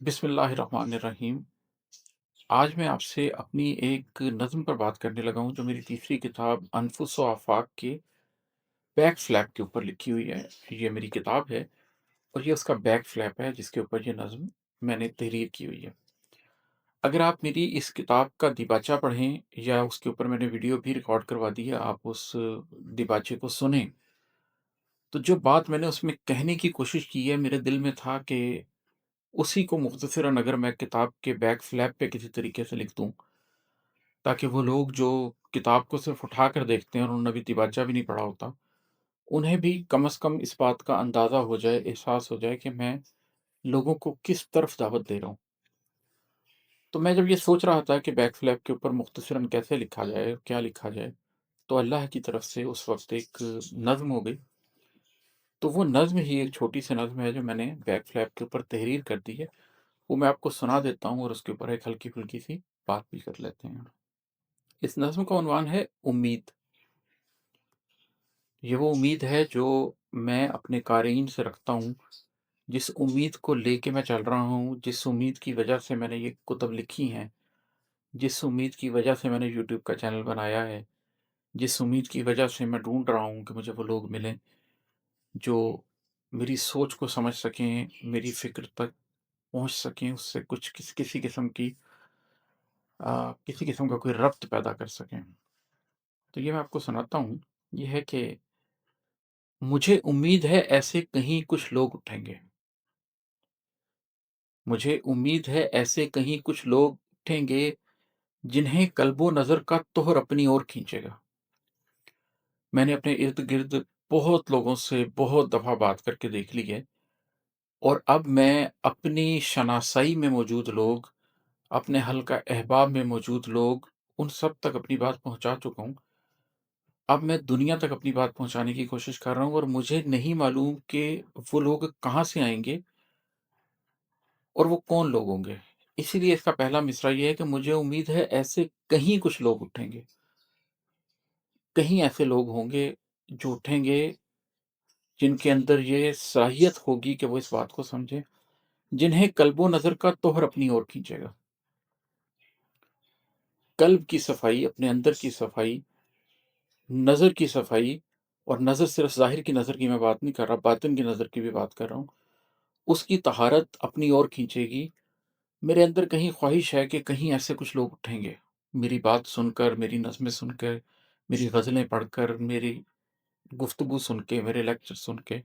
बिस्मिल्लाहिर्रहमानिर्रहीम। आज मैं आपसे अपनी एक नज़्म पर बात करने लगा हूँ, जो मेरी तीसरी किताब अनफुस व आफ़ाक के बैक फ्लैप के ऊपर लिखी हुई है। ये मेरी किताब है और ये उसका बैक फ्लैप है, जिसके ऊपर ये नज़्म मैंने तहरीर की हुई है। अगर आप मेरी इस किताब का दिबाचा पढ़ें या उसके ऊपर मैंने वीडियो भी रिकॉर्ड करवा दी है, आप उस दिबाचे को सुनें, तो जो बात मैंने उसमें कहने की कोशिश की है, मेरे दिल में था कि उसी को मुख्तसरन अगर मैं किताब के बैक फ्लैप पे किसी तरीके से लिख दूँ, ताकि वो लोग जो किताब को सिर्फ़ उठा कर देखते हैं और उन्होंने अभी दिबाचा भी नहीं पढ़ा होता, उन्हें भी कम से कम इस बात का अंदाज़ा हो जाए, एहसास हो जाए कि मैं लोगों को किस तरफ दावत दे रहा हूँ। तो मैं जब ये सोच रहा था कि बैक फ्लैप के ऊपर मुख्तसरन कैसे लिखा जाए, क्या लिखा जाए, तो अल्लाह की तरफ से उस वक़्त एक नज़्म हो गई। तो वो नज़्म ही एक छोटी-सी नज़्म है, जो मैंने बैक फ्लैप के ऊपर तहरीर कर दी है। वो मैं आपको सुना देता हूँ और उसके ऊपर एक हल्की-फुल्की सी बात भी कर लेते हैं। इस नज़्म का उन्वान है उम्मीद। ये वो उम्मीद है जो मैं अपने क़ारीन से रखता हूँ, जिस उम्मीद को लेके मैं चल रहा हूँ, जिस उम्मीद की वजह से मैंने ये कुतुब लिखी हैं, जिस उम्मीद की वजह से मैंने यूट्यूब का चैनल बनाया है, जिस उम्मीद की वजह से मैं ढूँढ रहा हूँ कि मुझे वो लोग मिलें, जो मेरी सोच को समझ सकें, मेरी फ़िक्र तक पहुँच सकें, उससे कुछ किसी किस्म की किसी किस्म का कोई रब्त पैदा कर सकें। तो ये मैं आपको सुनाता हूँ, ये है कि मुझे उम्मीद है ऐसे कहीं कुछ लोग उठेंगे। मुझे उम्मीद है ऐसे कहीं कुछ लोग उठेंगे, जिन्हें कल्बो नज़र का तोहर अपनी ओर खींचेगा। मैंने अपने इर्द-गिर्द बहुत लोगों से बहुत दफ़ा बात करके देख ली है और अब मैं अपनी शनासाई में मौजूद लोग, अपने हल्का अहबाब में मौजूद लोग, उन सब तक अपनी बात पहुँचा चुका हूँ। अब मैं दुनिया तक अपनी बात पहुँचाने की कोशिश कर रहा हूँ और मुझे नहीं मालूम कि वो लोग कहाँ से आएँगे और वो कौन लोग होंगे। इसीलिए इसका पहला मिसरा ये है कि मुझे उम्मीद है ऐसे कहीं कुछ लोग उठेंगे। कहीं ऐसे लोग होंगे जो उठेंगे, जिनके अंदर ये सलाहियत होगी कि वो इस बात को समझें, जिन्हें कल्बो नज़र का तोहर अपनी ओर खींचेगा। कल्ब की सफाई, अपने अंदर की सफाई, नज़र की सफाई, और नज़र सिर्फ़ ज़ाहिर की नज़र की मैं बात नहीं कर रहा, बातिन की नज़र की भी बात कर रहा हूँ। उसकी तहारत अपनी ओर खींचेगी। मेरे अंदर कहीं ख्वाहिश है कि कहीं ऐसे कुछ लोग उठेंगे, मेरी बात सुनकर, मेरी नज़्में सुनकर, मेरी ग़ज़लें पढ़कर, मेरी गुफ्तगू सुन के, मेरे लेक्चर सुन के।